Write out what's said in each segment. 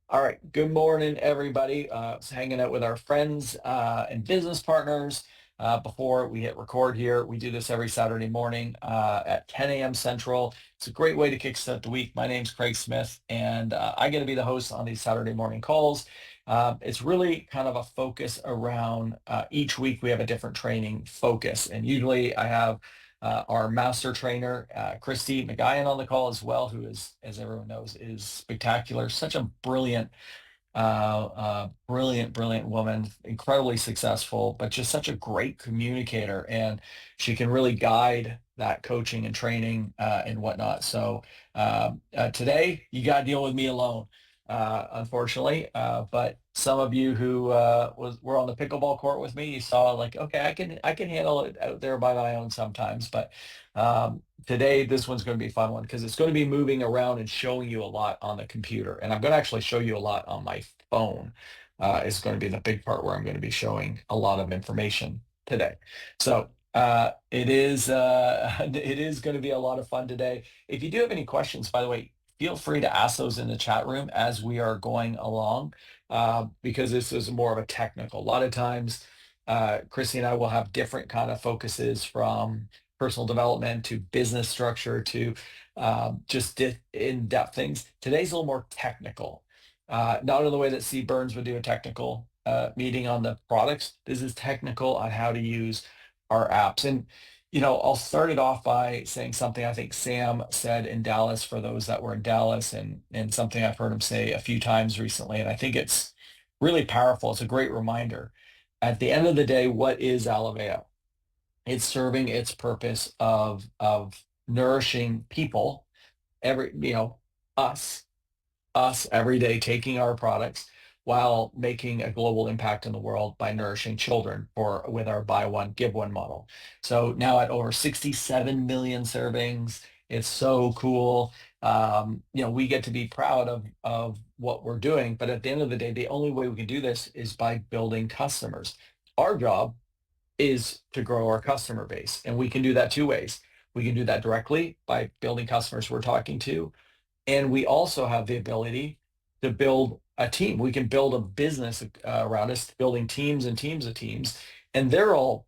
All right. Good morning, everybody. Was hanging out with our friends and business partners before we hit record here. We do this every Saturday morning at 10 a.m. Central. It's a great way to kickstart the week. My name's Craig Smith, and I get to be the host on these Saturday morning calls. It's really kind of a focus around each week we have a different training focus. And usually I have our master trainer, Christy McGuyan, on the call as well, who is, as everyone knows, is spectacular. Such a brilliant woman, incredibly successful, but just such a great communicator. And she can really guide that coaching and training and whatnot. So today, you got to deal with me alone, unfortunately. But some of you who were on the pickleball court with me, you saw like, okay, I can handle it out there by my own sometimes. But today, this one's going to be a fun one because it's going to be moving around and showing you a lot on the computer. And I'm going to actually show you a lot on my phone. Is going to be the big part where I'm going to be showing a lot of information today. So it is going to be a lot of fun today. If you do have any questions, by the way, feel free to ask those in the chat room as we are going along, because this is more of a technical. A lot of times, Chrissy and I will have different kind of focuses from personal development to business structure to just in-depth things. Today's a little more technical, not in the way that C. Burns would do a technical meeting on the products. This is technical on how to use our apps. And, I'll start it off by saying something I think Sam said in Dallas for those that were in Dallas, and something I've heard him say a few times recently. And I think it's really powerful. It's a great reminder. At the end of the day, what is Alaveo? It's serving its purpose of nourishing people, us us every day, taking our products while making a global impact in the world by nourishing children for with our buy one give one model. So now at over 67 million servings, it's so cool. We get to be proud of what we're doing, but at the end of the day, the only way we can do this is by building customers. Our job is to grow our customer base, and we can do that two ways. We can do that directly by building customers we're talking to, and we also have the ability to build a team. We can build a business around us, building teams and teams of teams, and they're all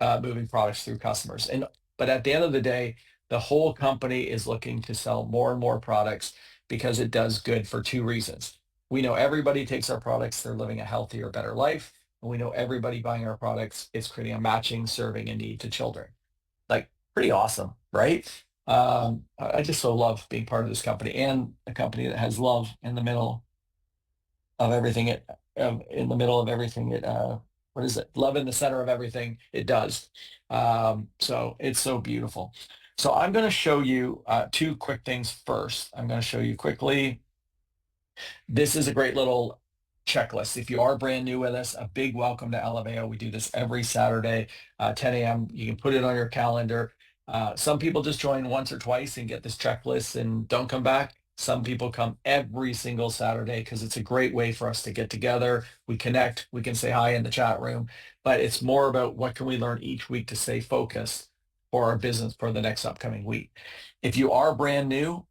moving products through customers. But at the end of the day, the whole company is looking to sell more and more products because it does good for two reasons. We know everybody takes our products, they're living a healthier, better life. And we know everybody buying our products is creating a matching, serving, a need to children. Like, pretty awesome, right? I just so love being part of this company, and a company that has love in the middle of everything in the middle of everything what is it? Love in the center of everything it does. So it's so beautiful. So I'm going to show you two quick things first. I'm going to show you quickly. This is a great little checklist. If you are brand new with us, a big welcome to Alaveo. We do this every Saturday, 10 a.m. You can put it on your calendar. Some people just join once or twice and get this checklist and don't come back. Some people come every single Saturday because it's a great way for us to get together. We connect, we can say hi in the chat room, but it's more about what can we learn each week to stay focused for our business for the next upcoming week. If you are brand new,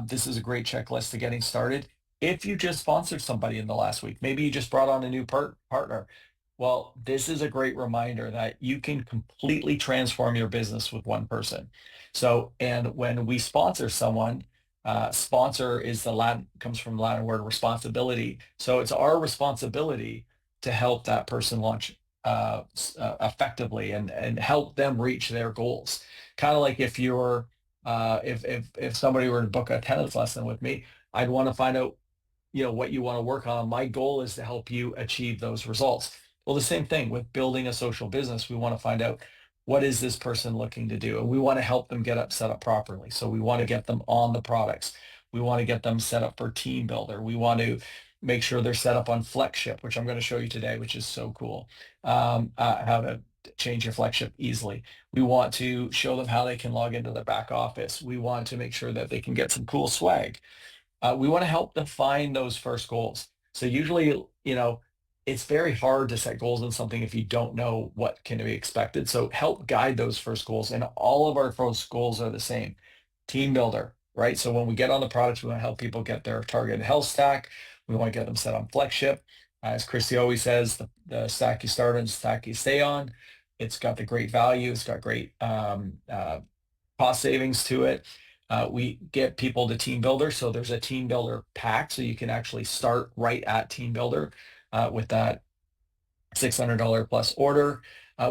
this is a great checklist to getting started. If you just sponsored somebody in the last week, maybe you just brought on a new partner. Well, this is a great reminder that you can completely transform your business with one person. So, and when we sponsor someone, sponsor is comes from the Latin word responsibility. So it's our responsibility to help that person launch effectively and help them reach their goals. Kind of like if you're, if somebody were to book a tennis lesson with me, I'd want to find out what you want to work on. My goal is to help you achieve those results. Well, the same thing with building a social business. We want to find out what is this person looking to do, and we want to help them get set up properly. So we want to get them on the products. We want to get them set up for Team Builder. We want to make sure they're set up on FlexShip, which I'm going to show you today, which is so cool. How to change your FlexShip easily. We want to show them how they can log into their back office. We want to make sure that they can get some cool swag. We want to help define those first goals. So usually, it's very hard to set goals in something if you don't know what can be expected. So help guide those first goals. And all of our first goals are the same. Team builder, right? So when we get on the products, we want to help people get their target health stack. We want to get them set on FlexShip. As Christy always says, the stack you start on, the stack you stay on. It's got the great value. It's got great cost savings to it. We get people to Team Builder. So there's a Team Builder pack. So you can actually start right at Team Builder with that $600 plus order.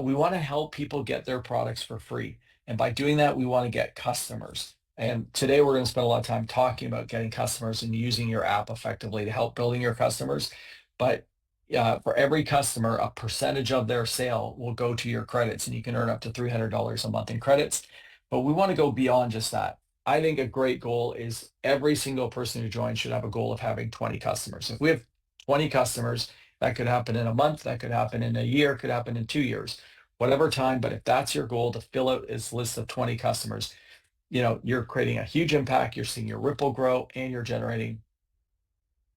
We want to help people get their products for free. And by doing that, we want to get customers. And today we're going to spend a lot of time talking about getting customers and using your app effectively to help building your customers. But for every customer, a percentage of their sale will go to your credits, and you can earn up to $300 a month in credits. But we want to go beyond just that. I think a great goal is every single person who joins should have a goal of having 20 customers. If we have 20 customers, that could happen in a month, that could happen in a year, could happen in 2 years, whatever time. But if that's your goal, to fill out this list of 20 customers, you're creating a huge impact. You're seeing your Ripple grow, and you're generating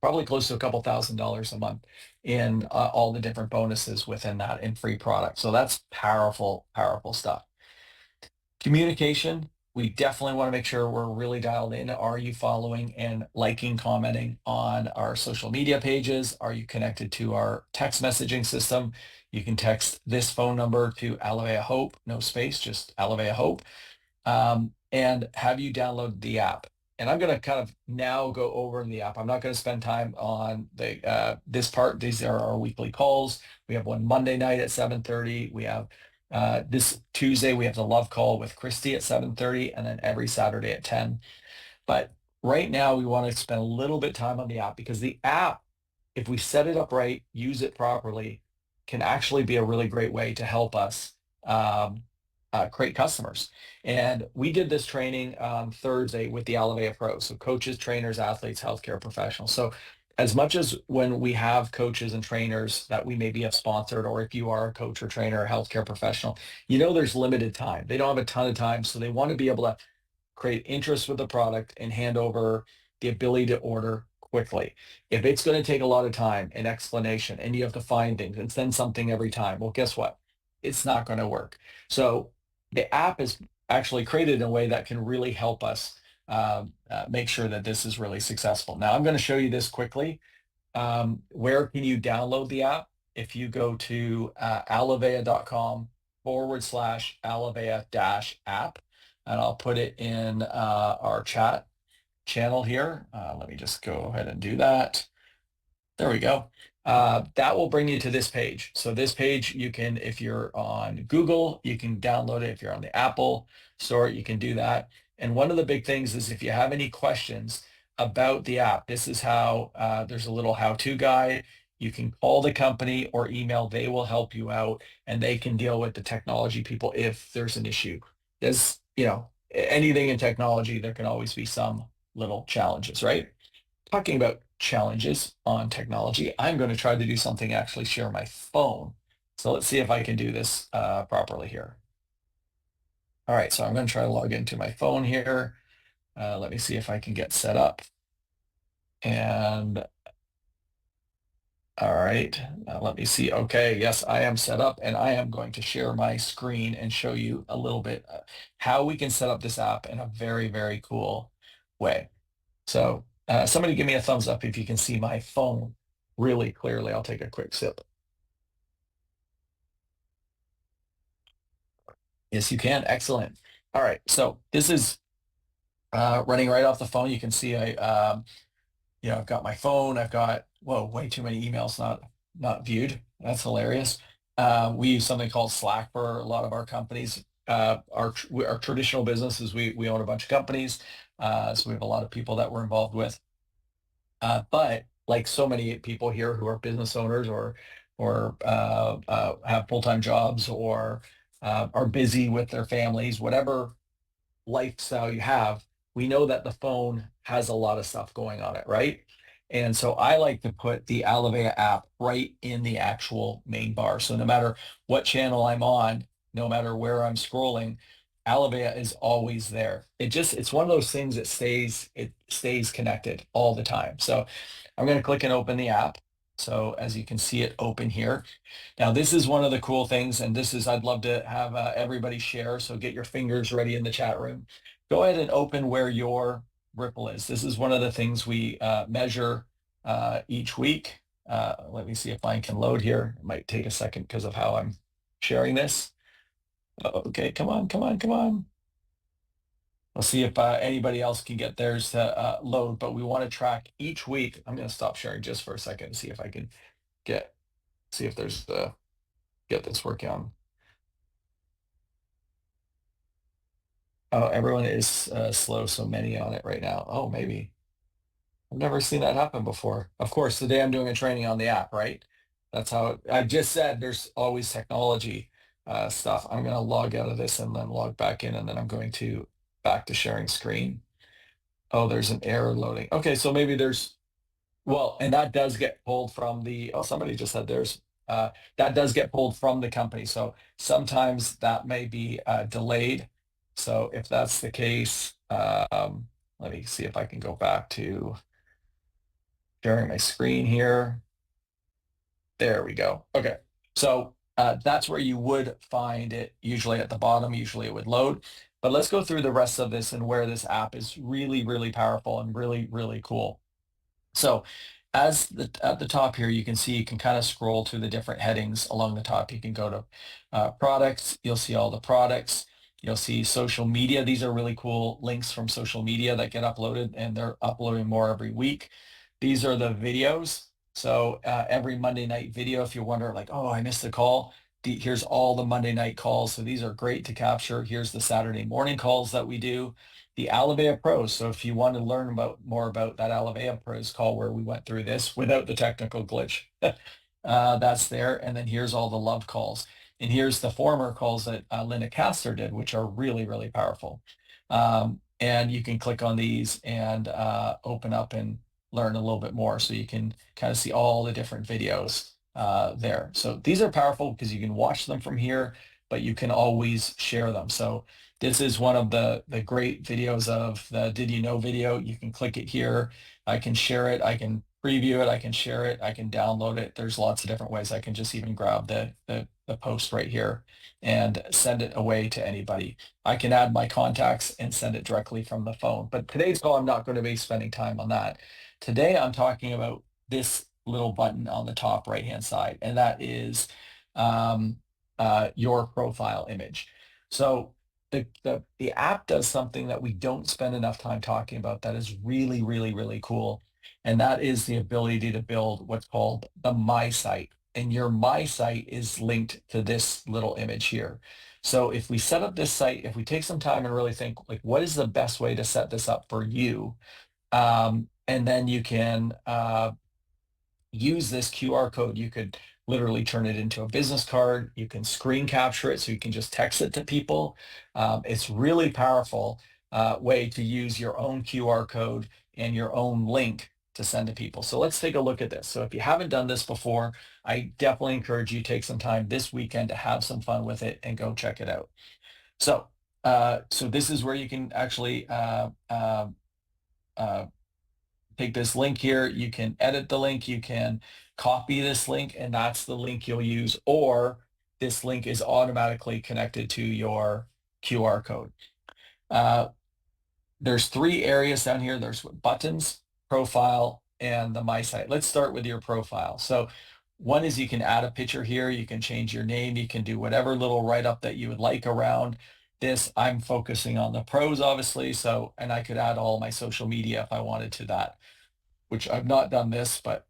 probably close to a couple $1,000s a month in all the different bonuses within that in free products. So that's powerful, powerful stuff. Communication, we definitely want to make sure we're really dialed in. Are you following and liking, commenting on our social media pages? Are you connected to our text messaging system? You can text this phone number to Alivea Hope, no space, just Alivea Hope. And have you downloaded the app? And I'm going to kind of now go over in the app. I'm not going to spend time on this part. These are our weekly calls. We have one Monday night at 7:30. We have this Tuesday, we have the love call with Christy at 7:30, and then every Saturday at 10. But right now, we want to spend a little bit of time on the app, because the app, if we set it up right, use it properly, can actually be a really great way to help us create customers. And we did this training on Thursday with the Alivea Pro. So coaches, trainers, athletes, healthcare professionals. So as much as when we have coaches and trainers that we maybe have sponsored, or if you are a coach or trainer or healthcare professional, there's limited time. They don't have a ton of time. So they want to be able to create interest with the product and hand over the ability to order quickly. If it's going to take a lot of time and explanation, and you have to find things and send something every time, well, guess what? It's not going to work. So the app is actually created in a way that can really help us make sure that this is really successful. Now, I'm going to show you this quickly. Where can you download the app? If you go to alivea.com/Alivea-app, and I'll put it in our chat channel here. Let me just go ahead and do that. There we go. That will bring you to this page. So this page, you can, if you're on Google, you can download it. If you're on the Apple Store, you can do that. And one of the big things is, if you have any questions about the app, this is how, there's a little how-to guide. You can call the company or email. They will help you out, and they can deal with the technology people if there's an issue. There's, anything in technology, there can always be some little challenges, right? Talking about challenges on technology, I'm going to try to do something, actually share my phone. So let's see if I can do this properly here. All right, so I'm going to try to log into my phone here. Let me see if I can get set up. And all right, now let me see. Okay, yes, I am set up, and I am going to share my screen and show you a little bit how we can set up this app in a very, very cool way. So somebody give me a thumbs up if you can see my phone really clearly. I'll take a quick sip. Yes, you can. Excellent. All right, so this is running right off the phone. You can see I've got my phone. I've got, whoa, way too many emails not viewed. That's hilarious. We use something called Slack for a lot of our companies. Our traditional businesses, we own a bunch of companies, so we have a lot of people that we're involved with. But like so many people here who are business owners, or have full-time jobs, or are busy with their families, whatever lifestyle you have, we know that the phone has a lot of stuff going on it, right? And so I like to put the Alivea app right in the actual main bar. So no matter what channel I'm on, no matter where I'm scrolling, Alivea is always there. It's one of those things that stays connected all the time. So I'm going to click and open the app. So as you can see it open here. Now, this is one of the cool things, and I'd love to have everybody share. So get your fingers ready in the chat room. Go ahead and open where your Ripple is. This is one of the things we measure each week. Let me see if mine can load here. It might take a second because of how I'm sharing this. Okay, come on, come on, come on. We'll see if anybody else can get theirs to load, but we want to track each week. I'm going to stop sharing just for a second and see if I can see if there's get this working on. Oh, everyone is slow, so many on it right now. Oh, maybe. I've never seen that happen before. Of course, today I'm doing a training on the app, right? That's how I just said there's always technology stuff. I'm going to log out of this and then log back in, and then I'm going to back to sharing screen. Oh, there's an error loading. Okay, so maybe there's, well, and that does get pulled from the, oh, somebody just said there's, that does get pulled from the company. So sometimes that may be delayed. So if that's the case, let me see if I can go back to sharing my screen here. There we go. Okay. So that's where you would find it, usually at the bottom. Usually it would load. But let's go through the rest of this and where this app is really, really powerful and really, really cool. So at the top here, you can see you can kind of scroll to the different headings along the top. You can go to products. You'll see all the products. You'll see social media. These are really cool links from social media that get uploaded, and they're uploading more every week. These are the videos. So every Monday night video, if you wonder like, oh, I missed a call, here's all the Monday night calls. So these are great to capture. Here's the Saturday morning calls that we do. The Alivea Pros. So if you want to learn more about that Alivea Pros call where we went through this without the technical glitch, that's there. And then here's all the love calls. And here's the former calls that Linda Castor did, which are really, really powerful. And you can click on these and open up and learn a little bit more. So you can kind of see all the different videos there. So these are powerful because you can watch them from here, but you can always share them. So this is one of the great videos of the Did You Know video. You can click it here. I can share it. I can preview it. I can share it. I can download it. There's lots of different ways. I can just even grab the post right here and send it away to anybody. I can add my contacts and send it directly from the phone. But today's call, I'm not going to be spending time on that. Today, I'm talking about this little button on the top right-hand side, and that is your profile image. So the app does something that we don't spend enough time talking about that is really, really, really cool. And that is the ability to build what's called the My Site. And your My Site is linked to this little image here. So if we set up this site, if we take some time and really think, like, what is the best way to set this up for you? And then you can use this QR code. You could literally turn it into a business card. You can screen capture it so you can just text it to people. It's really powerful way to use your own QR code and your own link to send to people. So let's take a look at this. So if you haven't done this before, I definitely encourage you to take some time this weekend to have some fun with it and go check it out. So so this is where you can actually take this link here. You can edit the link. You can copy this link, and that's the link you'll use, or this link is automatically connected to your QR code. There's three areas down here. There's buttons, profile, and the My Site. Let's start with your profile. So one is you can add a picture here. You can change your name. You can do whatever little write-up that you would like around this. I'm focusing on the pros, obviously. So, and I could add all my social media if I wanted to that, which I've not done this, but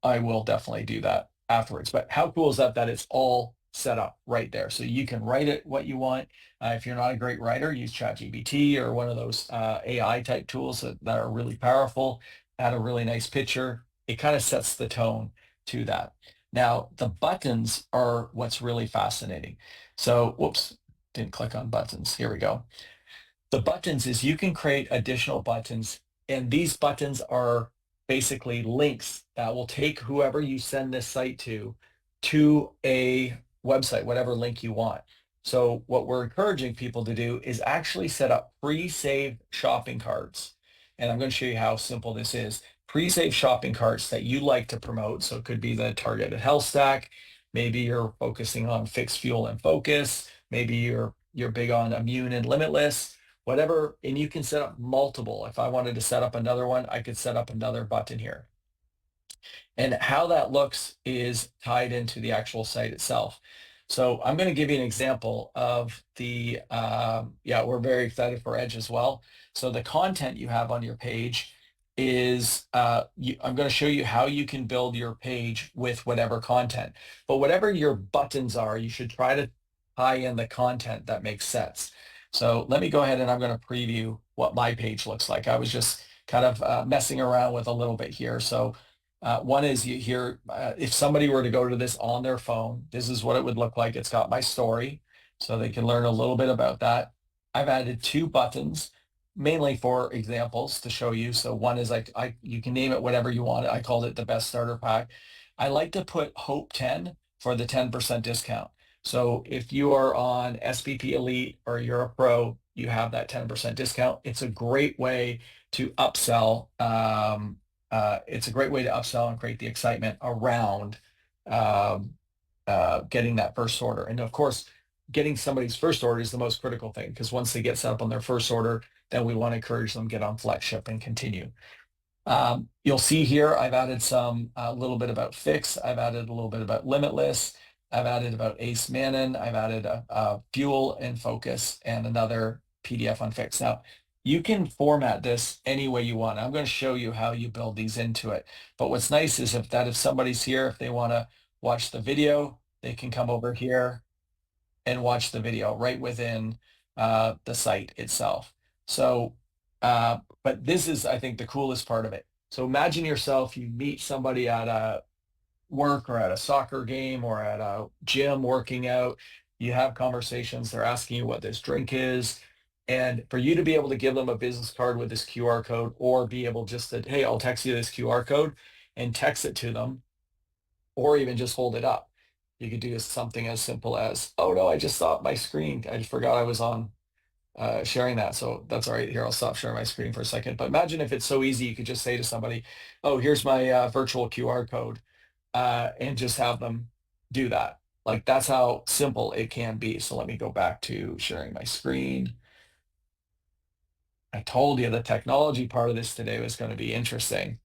I will definitely do that afterwards. But how cool is that it's all set up right there? So you can write it what you want. If you're not a great writer, use ChatGPT or one of those AI type tools that are really powerful, add a really nice picture. It kind of sets the tone to that. Now, the buttons are what's really fascinating. So, whoops, didn't click on buttons. Here we go. The buttons is you can create additional buttons, and these buttons are basically links that will take whoever you send this site to a website, whatever link you want. So what we're encouraging people to do is actually set up pre-saved shopping carts. And I'm going to show you how simple this is. Pre-saved shopping carts that you like to promote. So it could be the targeted health stack. Maybe you're focusing on fixed fuel and focus. Maybe you're big on immune and limitless, whatever. And you can set up multiple. If I wanted to set up another one, I could set up another button here. And how that looks is tied into the actual site itself. So I'm going to give you an example of the, yeah, we're very excited for Edge as well. So the content you have on your page is, I'm going to show you how you can build your page with whatever content. But whatever your buttons are, you should try to tie in the content that makes sense. So let me go ahead and I'm going to preview what my page looks like. I was just kind of messing around with a little bit here. So one is you hear, if somebody were to go to this on their phone, this is what it would look like. It's got my story, so they can learn a little bit about that. I've added 2 buttons, mainly for examples to show you. So one is like, you can name it whatever you want. I called it the best starter pack. I like to put Hope 10 for the 10% discount. So if you are on SPP Elite or you're a pro, you have that 10% discount. It's a great way to upsell. It's a great way to upsell and create the excitement around um, getting that first order. And of course, getting somebody's first order is the most critical thing, because once they get set up on their first order, then we want to encourage them to get on FlexShip and continue. You'll see here, I've added a little bit about Fix. I've added a little bit about Limitless. I've added about Ace Mannon. I've added a Fuel and Focus and another PDF on Fix. Now, you can format this any way you want. I'm going to show you how you build these into it. But what's nice is if somebody's here, if they want to watch the video, they can come over here and watch the video right within the site itself. So, but this is, I think, the coolest part of it. So imagine yourself, you meet somebody at a work or at a soccer game or at a gym working out, you have conversations, they're asking you what this drink is. And for you to be able to give them a business card with this QR code, or be able just to, hey, I'll text you this QR code, and text it to them, or even just hold it up. You could do something as simple as, oh no, I just stopped my screen. I just forgot I was on sharing that. So that's all right. Here, I'll stop sharing my screen for a second. But imagine if it's so easy, you could just say to somebody, oh, here's my virtual QR code, and just have them do that. Like, that's how simple it can be. So let me go back to sharing my screen. I told you the technology part of this today was going to be interesting.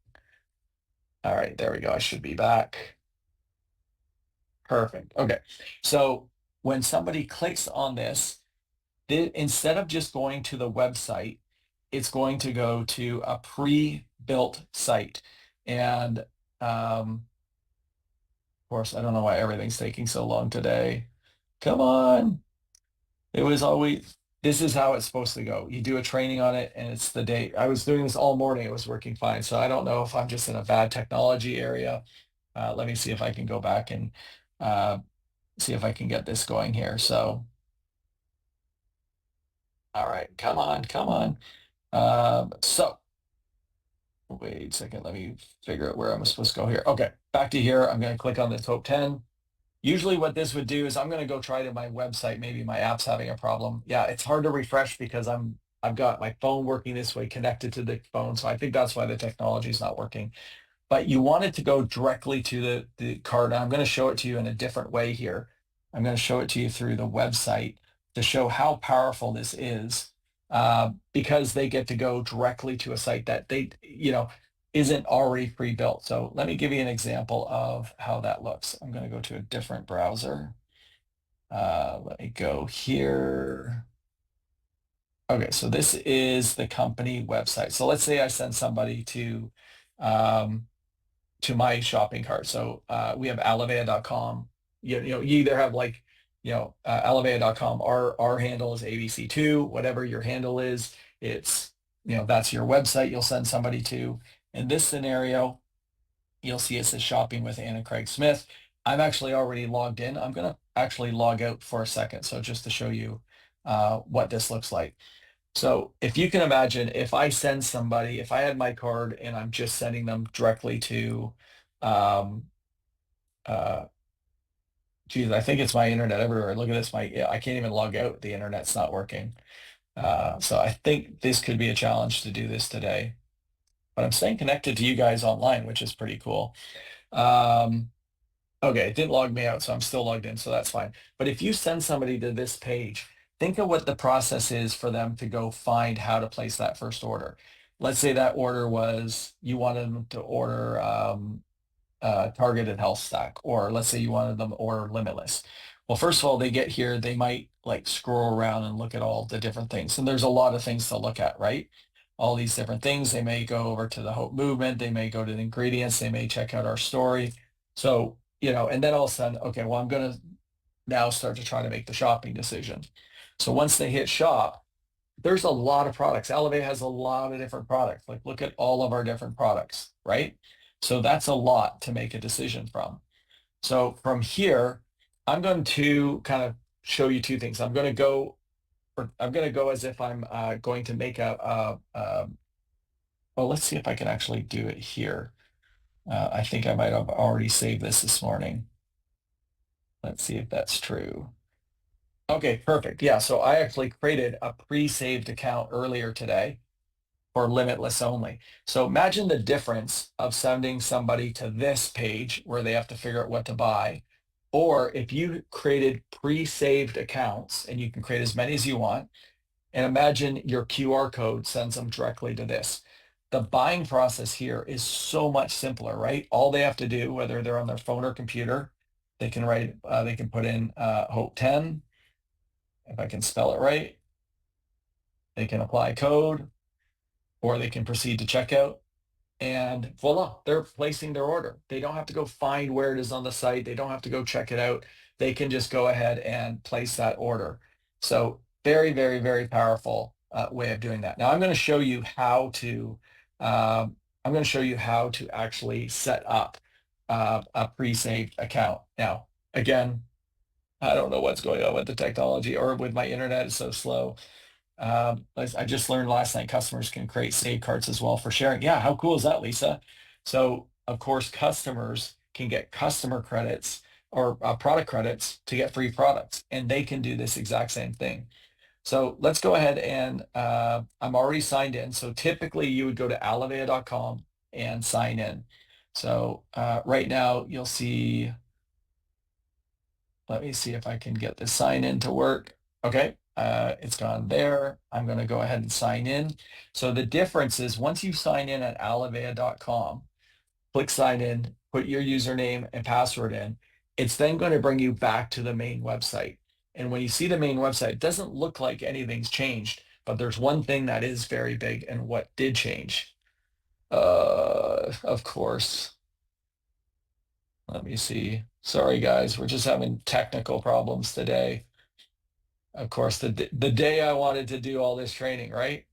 All right, there we go. I should be back. Perfect. Okay. So when somebody clicks on this, instead of just going to the website, it's going to go to a pre-built site. And of course, I don't know why everything's taking so long today. Come on. This is how it's supposed to go. You do a training on it and it's the day. I was doing this all morning. It was working fine. So I don't know if I'm just in a bad technology area. Let me see if I can go back and see if I can get this going here. So, all right, come on, come on. So wait a second, let me figure out where I'm supposed to go here. Okay, back to here. I'm going to click on this Hope 10. Usually what this would do is I'm going to go try to my website. Maybe my app's having a problem. Yeah, it's hard to refresh because I've got my phone working this way connected to the phone. So I think that's why the technology is not working. But you want it to go directly to the card. Now I'm going to show it to you in a different way here. I'm going to show it to you through the website to show how powerful this is, because they get to go directly to a site that isn't already pre-built. So let me give you an example of how that looks. I'm going to go to a different browser. Let me go here. Okay, so this is the company website. So let's say I send somebody to my shopping cart. So we have Alivea.com. You either have Alivea.com. Our handle is ABC2. Whatever your handle is, it's that's your website you'll send somebody to. In this scenario, you'll see it says shopping with Anna Craig Smith. I'm actually already logged in. I'm going to actually log out for a second. So just to show you what this looks like. So if you can imagine, if I had my card and I'm just sending them directly to, geez, I think it's my internet everywhere. Look at this. I can't even log out. The internet's not working. So I think this could be a challenge to do this today, but I'm staying connected to you guys online, which is pretty cool. Okay, it didn't log me out, so I'm still logged in, so that's fine. But if you send somebody to this page, think of what the process is for them to go find how to place that first order. Let's say that order was, you wanted them to order targeted health stack, or let's say you wanted them or limitless. Well, first of all, they get here, they might like scroll around and look at all the different things. And there's a lot of things to look at, right? All these different things. They may go over to the Hope movement. They may go to the ingredients. They may check out our story. So, and then all of a sudden, okay, well, I'm going to now start to try to make the shopping decision. So once they hit shop, there's a lot of products. Elevate has a lot of different products. Like look at all of our different products, right? So that's a lot to make a decision from. So from here, I'm going to kind of show you two things. I'm going to go as if I'm going to make well, let's see if I can actually do it here. I think I might have already saved this morning. Let's see if that's true. Okay, perfect. Yeah, so I actually created a pre-saved account earlier today for limitless only. So imagine the difference of sending somebody to this page where they have to figure out what to buy, or if you created pre-saved accounts, and you can create as many as you want, and imagine your QR code sends them directly to this. The buying process here is so much simpler, right? All they have to do, whether they're on their phone or computer, they can put in Hope 10, if I can spell it right. They can apply code, or they can proceed to checkout, and voila, they're placing their order. They don't have to go find where it is on the site. They don't have to go check it out. They can just go ahead and place that order. So very, very, very powerful way of doing that. Now I'm going to show you how to actually set up a pre-saved account. Now, again, I don't know what's going on with the technology or with my internet. It's so slow. I just learned last night customers can create save carts as well for sharing. Yeah, how cool is that, Lisa? So of course, customers can get customer credits or product credits to get free products, and they can do this exact same thing. So let's go ahead and I'm already signed in. So typically you would go to alivea.com and sign in. So right now you'll see, let me see if I can get the sign in to work. Okay, it's gone there. I'm going to go ahead and sign in. So the difference is once you sign in at alivea.com, click sign in, put your username and password in, it's then going to bring you back to the main website. And when you see the main website, it doesn't look like anything's changed, but there's one thing that is very big and what did change. Of course. Let me see. Sorry, guys, we're just having technical problems today. Of course, the day I wanted to do all this training, right?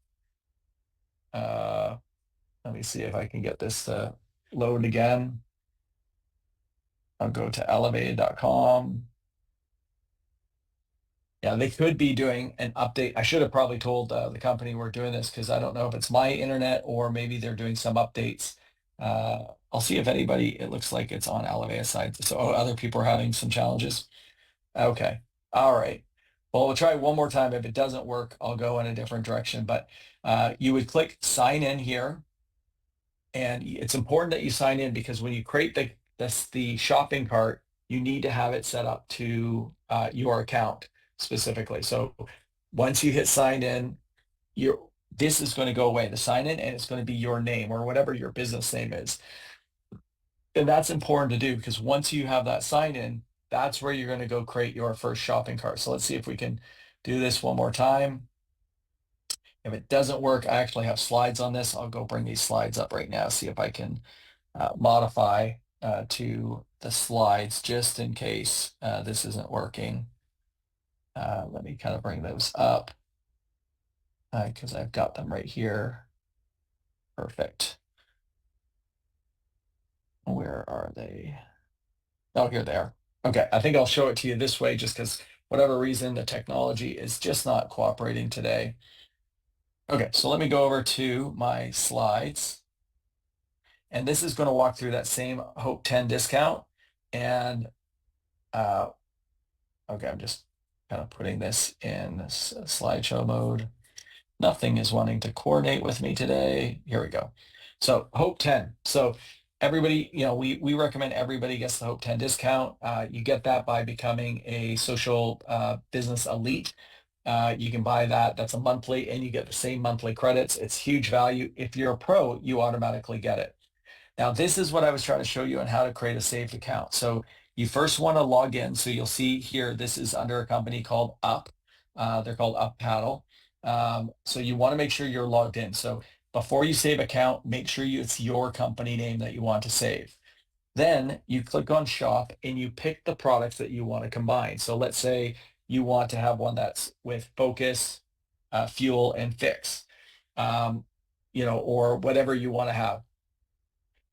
Let me see if I can get this to load again. I'll go to elevate.com. Yeah, they could be doing an update. I should have probably told the company we're doing this because I don't know if it's my internet or maybe they're doing some updates. I'll see if anybody, it looks like it's on Elevate's side. So other people are having some challenges. Okay. All right. Well, we'll try one more time. If it doesn't work, I'll go in a different direction. But you would click sign in here. And it's important that you sign in because when you create the shopping cart, you need to have it set up to your account specifically. So once you hit sign in, this is going to go away, the sign in, and it's going to be your name or whatever your business name is. And that's important to do because once you have that sign in, that's where you're going to go create your first shopping cart. So let's see if we can do this one more time. If it doesn't work, I actually have slides on this. I'll go bring these slides up right now, see if I can modify to the slides just in case this isn't working. Let me kind of bring those up because I've got them right here. Perfect. Where are they? Oh, here they are. Okay, I think I'll show it to you this way just because whatever reason, the technology is just not cooperating today. Okay, so let me go over to my slides. And this is going to walk through that same Hope 10 discount. And okay, I'm just kind of putting this in slideshow mode. Nothing is wanting to coordinate with me today. Here we go. So Hope 10. So everybody, we recommend everybody gets the Hope 10 discount. You get that by becoming a social business elite. You can buy that. That's a monthly, and you get the same monthly credits. It's huge value. If you're a pro, you automatically get it. Now, this is what I was trying to show you on how to create a saved account. So you first want to log in. So you'll see here, this is under a company called Up. They're called Up Paddle. So you want to make sure you're logged in. So before you save account, make sure it's your company name that you want to save. Then you click on shop and you pick the products that you want to combine. So let's say you want to have one that's with Focus, Fuel, and Fix, um, or whatever you want to have.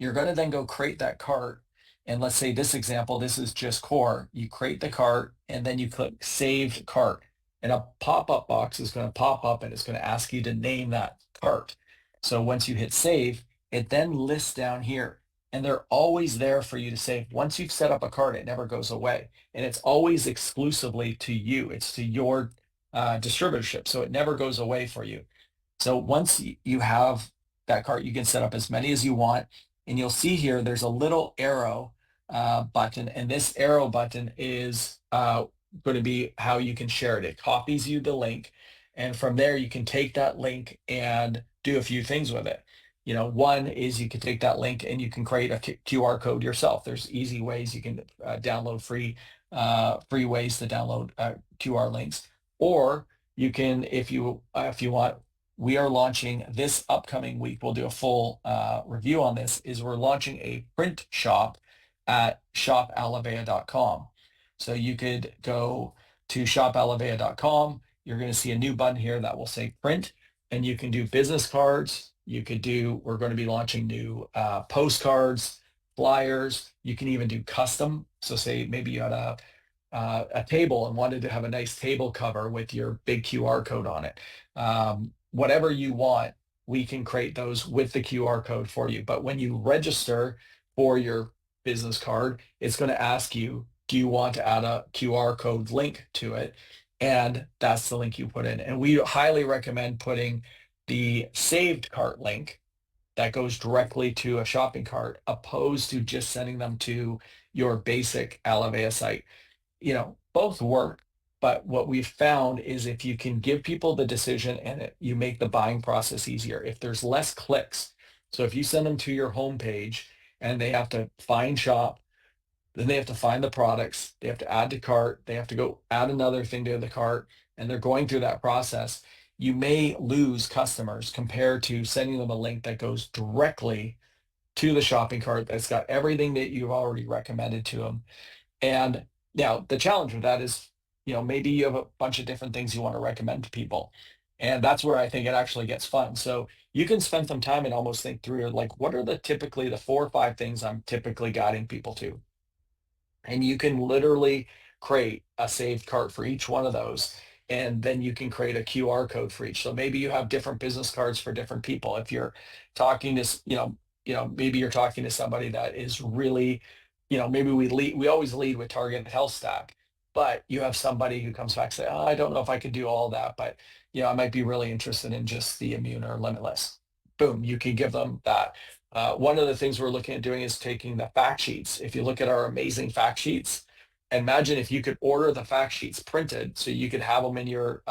You're going to then go create that cart. And let's say this example, this is just core. You create the cart and then you click saved cart. And a pop-up box is going to pop up and it's going to ask you to name that cart. So once you hit save, it then lists down here. And they're always there for you to save. Once you've set up a cart, it never goes away. And it's always exclusively to you. It's to your distributorship. So it never goes away for you. So once you have that cart, you can set up as many as you want. And you'll see here, there's a little arrow button. And this arrow button is going to be how you can share it. It copies you the link. And from there, you can take that link and do a few things with it. One is you can take that link and you can create a QR code yourself. There's easy ways you can download free ways to download QR links. Or you can, if you want, we are launching this upcoming week. We'll do a full review on this. We're launching a print shop at shopalevea.com. So you could go to shopalevea.com. You're going to see a new button here that will say print, and you can do business cards. We're going to be launching new postcards, flyers. You can even do custom. So say maybe you had a table and wanted to have a nice table cover with your big QR code on it. Whatever you want, we can create those with the QR code for you. But when you register for your business card, it's going to ask you, do you want to add a QR code link to it? And that's the link you put in. And we highly recommend putting the saved cart link that goes directly to a shopping cart, opposed to just sending them to your basic Alevea site. Both work, but what we've found is if you can give people the decision and you make the buying process easier, if there's less clicks. So if you send them to your homepage and they have to find shop, then they have to find the products, they have to add to cart, they have to go add another thing to the cart, and they're going through that process, you may lose customers compared to sending them a link that goes directly to the shopping cart that's got everything that you've already recommended to them. And now the challenge with that is, maybe you have a bunch of different things you want to recommend to people. And that's where I think it actually gets fun. So you can spend some time and almost think through, like, what are typically the 4 or 5 things I'm typically guiding people to? And you can literally create a saved cart for each one of those. And then you can create a QR code for each. So maybe you have different business cards for different people. If you're talking to, maybe you're talking to somebody that is really, maybe we always lead with targeted health stack, but you have somebody who comes back and say, oh, I don't know if I could do all that, but I might be really interested in just the immune or limitless. Boom, you can give them that. One of the things we're looking at doing is taking the fact sheets. If you look at our amazing fact sheets, imagine if you could order the fact sheets printed, so you could have them in your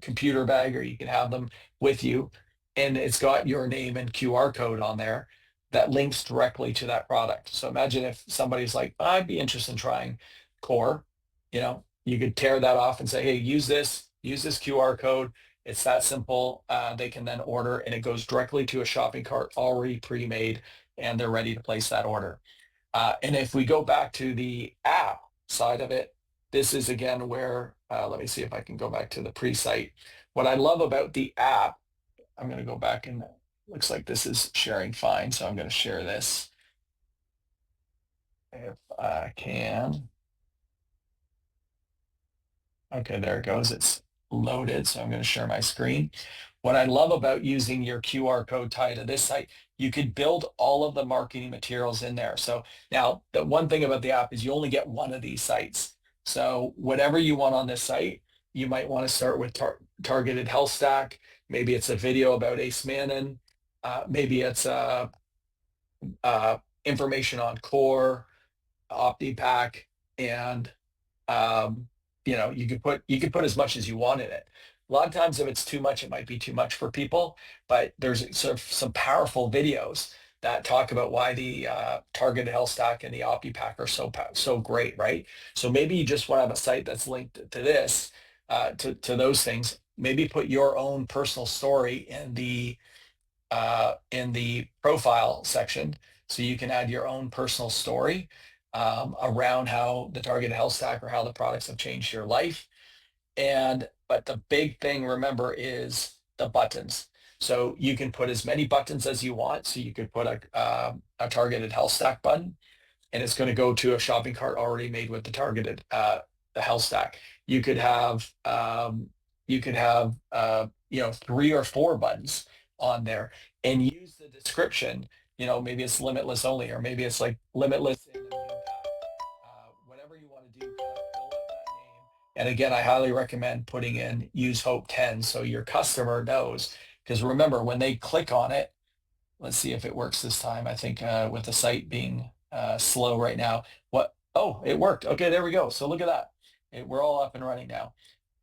computer bag, or you can have them with you, and it's got your name and QR code on there that links directly to that product. So imagine if somebody's like, I'd be interested in trying core, you could tear that off and say, hey, use this QR code. It's that simple. They can then order, and it goes directly to a shopping cart already pre-made, and they're ready to place that order. And if we go back to the app side of it, this is again where, let me see if I can go back to the pre-site. What I love about the app, I'm going to go back, and looks like this is sharing fine. So I'm going to share this if I can. Okay, there it goes. It's loaded. So I'm going to share my screen. What I love about using your QR code tied to this site, you could build all of the marketing materials in there. So now the one thing about the app is you only get one of these sites. So whatever you want on this site, you might want to start with targeted health stack. Maybe it's a video about Ace Mannon. Maybe it's information on core, OptiPack, and you could put as much as you want in it. A lot of times if it's too much, it might be too much for people, but there's sort of some powerful videos that talk about why the targeted health stack and the OptiPack are so great, right? So maybe you just want to have a site that's linked to this, to those things. Maybe put your own personal story in the profile section, so you can add your own personal story around how the targeted health stack or how the products have changed your life. But the big thing, remember, is the buttons. So you can put as many buttons as you want. So you could put a targeted health stack button, and it's going to go to a shopping cart already made with the targeted the health stack. You could have you know, 3 or 4 buttons on there, and use the description. You know, maybe it's limitless only, or maybe it's like limitless in immune pack. Whatever you want to do, kind of fill out that name. And again, I highly recommend putting in use Hope 10 so your customer knows. Because remember, when they click on it, let's see if it works this time. I think with the site being slow right now, oh, it worked. Okay, there we go. So look at that. We're all up and running now.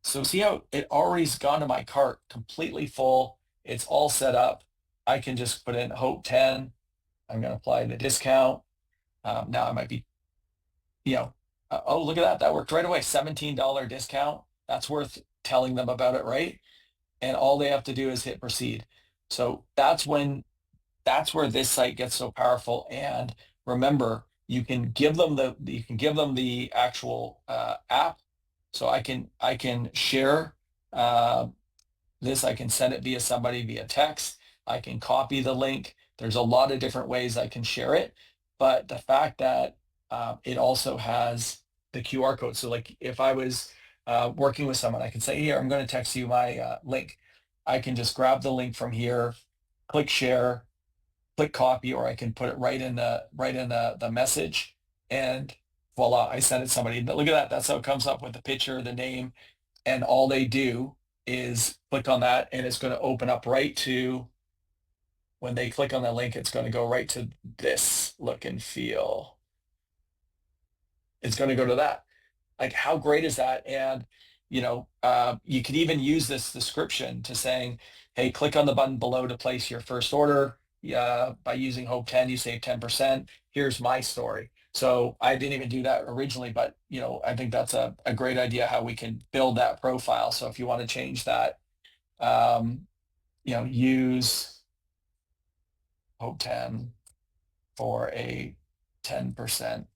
So see how it already's gone to my cart completely full. It's all set up. I can just put in Hope 10. I'm going to apply the discount. Now I might be, you know, oh, look at that. That worked right away. $17 discount. That's worth telling them about it, right? And all they have to do is hit proceed. So that's where this site gets so powerful. And remember, you can give them the actual app. So I can share this. I can send it via somebody via text. I can copy the link. There's a lot of different ways I can share it. But the fact that it also has the QR code. So like if I was working with someone, I can say, here, I'm going to text you my link. I can just grab the link from here, click share, click copy, or I can put it right in the message, and voila, I send it to somebody. Look at that. That's how it comes up with the picture, the name, and all they do is click on that, and it's going to open up right to, when they click on the link, it's going to go right to this look and feel. It's going to go to that. Like, how great is that? And you know, you could even use this description to saying, hey, click on the button below to place your first order. By using Hope 10, you save 10%. Here's my story. So I didn't even do that originally, but you know, I think that's a great idea how we can build that profile. So if you want to change that, you know, use Hope 10 for a 10%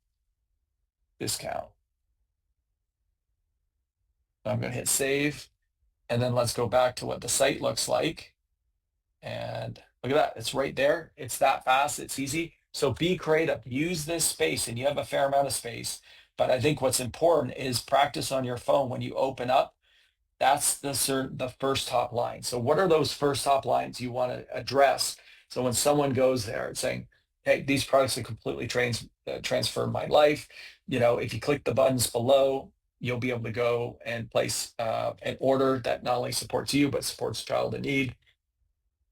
discount. I'm going to hit save, and then let's go back to what the site looks like. And look at that, it's right there. It's that fast, it's easy. So be creative, use this space, and you have a fair amount of space. But I think what's important is practice on your phone when you open up. That's the first top line. So what are those first top lines you want to address? So when someone goes there and saying, hey, these products have completely transformed my life. You know, if you click the buttons below, you'll be able to go and place an order that not only supports you, but supports child in need.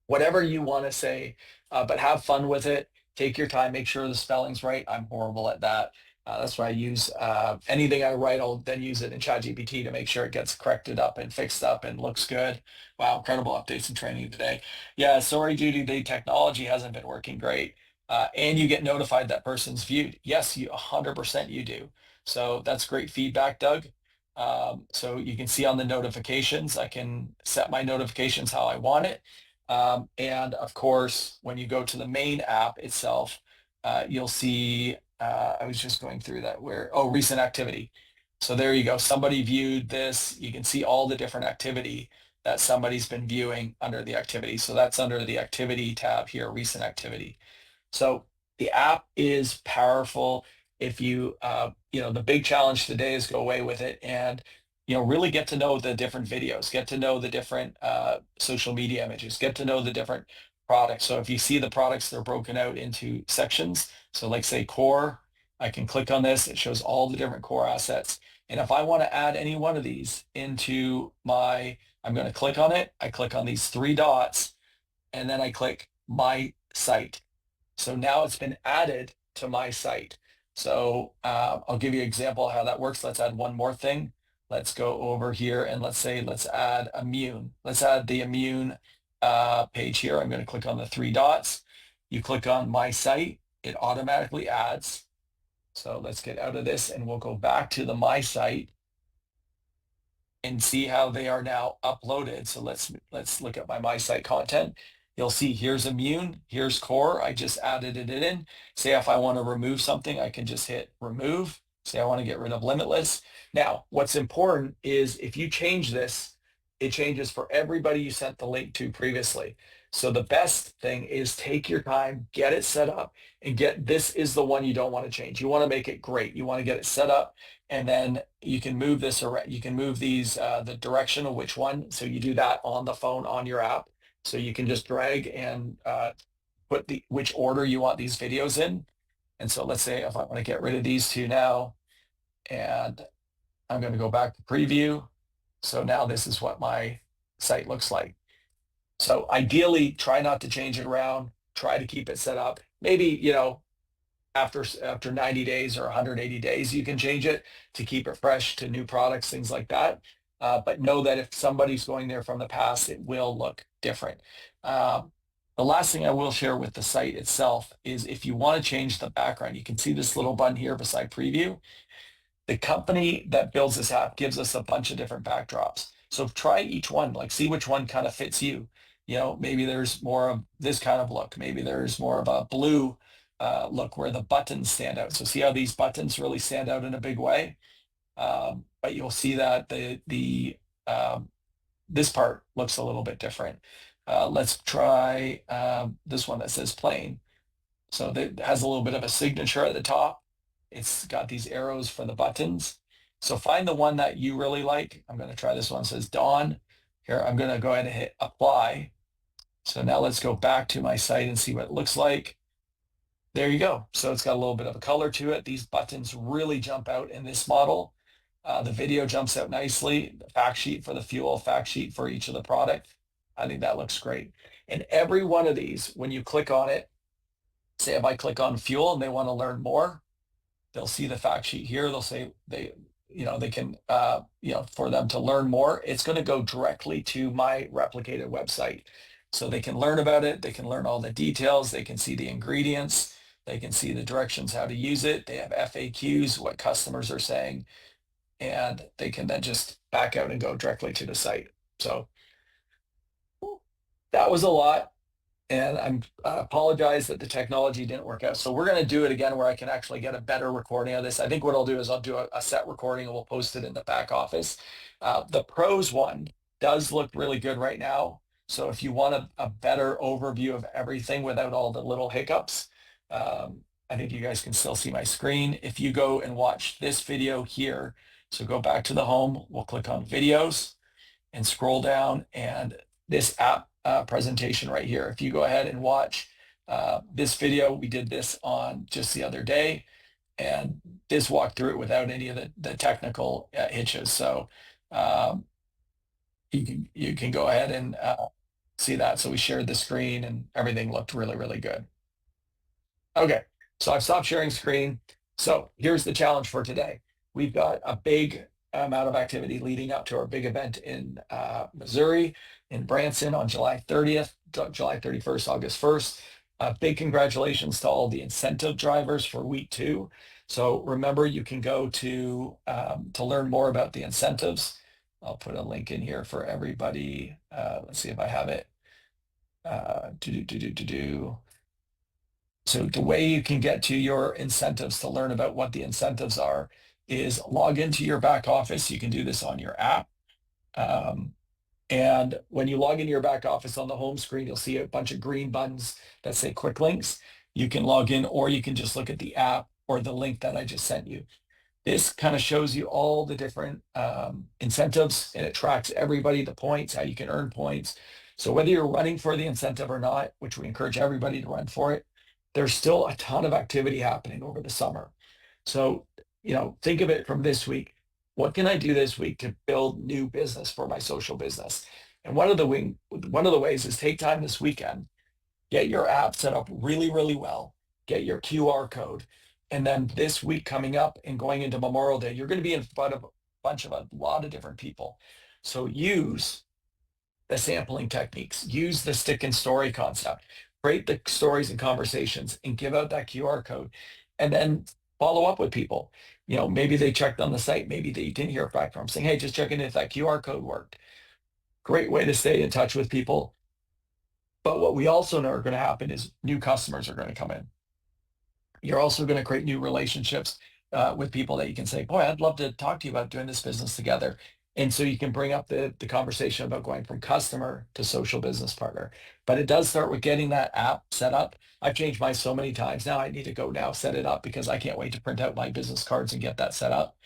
Whatever you want to say, but have fun with it. Take your time, make sure the spelling's right. I'm horrible at that. That's why I use anything I write, I'll then use it in ChatGPT to make sure it gets corrected up and fixed up and looks good. Wow, incredible updates and training today. Yeah, sorry, Judy, the technology hasn't been working great. And you get notified that person's viewed. Yes, you 100% you do. So that's great feedback, Doug. So you can see on the notifications, I can set my notifications how I want it. And of course, when you go to the main app itself, you'll see, I was just going through that recent activity. So there you go. Somebody viewed this. You can see all the different activity that somebody's been viewing under the activity. So that's under the activity tab here, recent activity. So the app is powerful. If you, you know, the big challenge today is go away with it and, you know, really get to know the different videos, get to know the different social media images, get to know the different products. So if you see the products, they're broken out into sections. So like say core, I can click on this. It shows all the different core assets. And if I want to add any one of these into I'm going to click on it. I click on these 3 dots, and then I click my site. So now it's been added to my site. So I'll give you an example of how that works. Let's add one more thing. Let's go over here and let's add immune. Let's add the immune page here. I'm going to click on the 3 dots. you click on my site, it automatically adds. So let's get out of this and we'll go back to the my site and see how they are now uploaded. So let's look at my site content. You'll see here's immune, here's core. I just added it in. Say if I want to remove something, I can just hit remove. Say I want to get rid of limitless. Now, what's important is if you change this, it changes for everybody you sent the link to previously. So the best thing is take your time, get it set up, and this is the one you don't want to change. You want to make it great. You want to get it set up, and then you can move this around. You can move these, the direction of which one. So you do that on the phone, on your app. So you can just drag and put which order you want these videos in. And so let's say if I want to get rid of these two now, and I'm going to go back to preview. So now this is what my site looks like. So ideally, try not to change it around. Try to keep it set up. Maybe, after 90 days or 180 days, you can change it to keep it fresh to new products, things like that. But know that if somebody's going there from the past, it will look different. The last thing I will share with the site itself is if you want to change the background, you can see this little button here beside preview. The company that builds this app gives us a bunch of different backdrops. So try each one, like see which one kind of fits you. Maybe there's more of this kind of look. Maybe there's more of a blue look where the buttons stand out. So see how these buttons really stand out in a big way. But you'll see that this part looks a little bit different. Let's try this one that says plain. So that has a little bit of a signature at the top. It's got these arrows for the buttons. So find the one that you really like. I'm going to try this one. It says Dawn. Here, I'm going to go ahead and hit apply. So now let's go back to my site and see what it looks like. There you go. So it's got a little bit of a color to it. These buttons really jump out in this model. The video jumps out nicely. The fact sheet for the fuel, fact sheet for each of the product. I think that looks great. And every one of these, when you click on it, say if I click on fuel and they want to learn more, they'll see the fact sheet here. They'll say they can, for them to learn more, it's going to go directly to my replicated website. So they can learn about it. They can learn all the details. They can see the ingredients. They can see the directions, how to use it. They have FAQs, what customers are saying, and they can then just back out and go directly to the site. So that was a lot. And I apologize that the technology didn't work out. So we're going to do it again where I can actually get a better recording of this. I think what I'll do is I'll do a set recording and we'll post it in the back office. The pros one does look really good right now. So if you want a better overview of everything without all the little hiccups, I think you guys can still see my screen. If you go and watch this video here, so go back to the home, we'll click on videos and scroll down, and this app presentation right here. If you go ahead and watch this video, we did this on just the other day, and this walked through it without any of the technical hitches. So you can go ahead and see that. So we shared the screen and everything looked really, really good. Okay, so I've stopped sharing screen. So here's the challenge for today. We've got a big amount of activity leading up to our big event in Missouri, in Branson on July 30th, July 31st, August 1st. Big congratulations to all the incentive drivers for week 2. So remember, you can go to learn more about the incentives. I'll put a link in here for everybody. Let's see if I have it. So the way you can get to your incentives to learn about what the incentives are is log into your back office. You can do this on your app. And when you log into your back office on the home screen, you'll see a bunch of green buttons that say quick links. You can log in, or you can just look at the app or the link that I just sent you. This kind of shows you all the different incentives, and it tracks everybody, the points, how you can earn points. So whether you're running for the incentive or not, which we encourage everybody to run for it, there's still a ton of activity happening over the summer. So, think of it from this week. What can I do this week to build new business for my social business? And one of the ways is take time this weekend, get your app set up really, really well, get your QR code. And then this week coming up and going into Memorial Day, you're going to be in front of a lot of different people. So use the sampling techniques, use the stick and story concept. create the stories and conversations and give out that QR code and then follow up with people. Maybe they checked on the site, maybe they didn't hear back from them, saying, hey, just checking if that QR code worked. Great way to stay in touch with people. But what we also know are going to happen is new customers are going to come in. You're also going to create new relationships with people that you can say, boy, I'd love to talk to you about doing this business together. And so you can bring up the conversation about going from customer to social business partner. But it does start with getting that app set up. I've changed mine so many times. Now I need to go now set it up because I can't wait to print out my business cards and get that set up.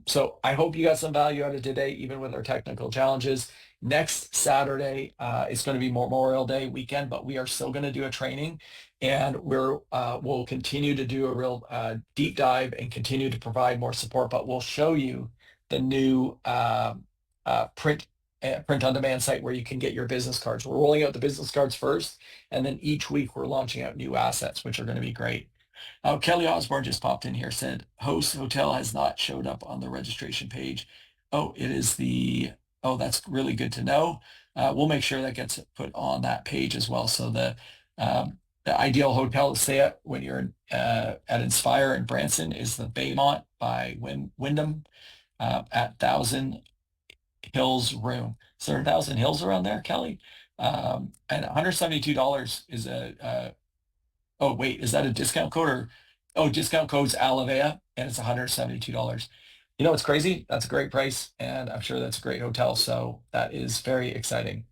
So I hope you got some value out of today, even with our technical challenges. Next Saturday is going to be Memorial Day weekend, but we are still going to do a training, and we'll continue to do a real deep dive and continue to provide more support. But we'll show you the new print on demand site where you can get your business cards. We're rolling out the business cards first, and then each week we're launching out new assets, which are going to be great. Kelly Osborne just popped in here, said, host hotel has not showed up on the registration page. Oh, that's really good to know. We'll make sure that gets put on that page as well. So the ideal hotel to stay at when you're at Inspire in Branson is the Baymont by Wyndham at Thousand Hills Room. So there are Thousand Hills around there, Kelly? And $172 is oh, wait, is that a discount code or? Oh, discount code's Alavea and it's $172. It's crazy. That's a great price. And I'm sure that's a great hotel. So that is very exciting.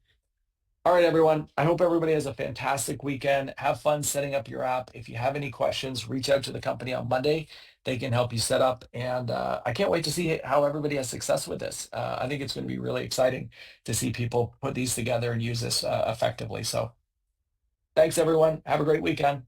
All right, everyone. I hope everybody has a fantastic weekend. Have fun setting up your app. If you have any questions, reach out to the company on Monday. They can help you set up. And I can't wait to see how everybody has success with this. I think it's going to be really exciting to see people put these together and use this effectively. So thanks, everyone. Have a great weekend.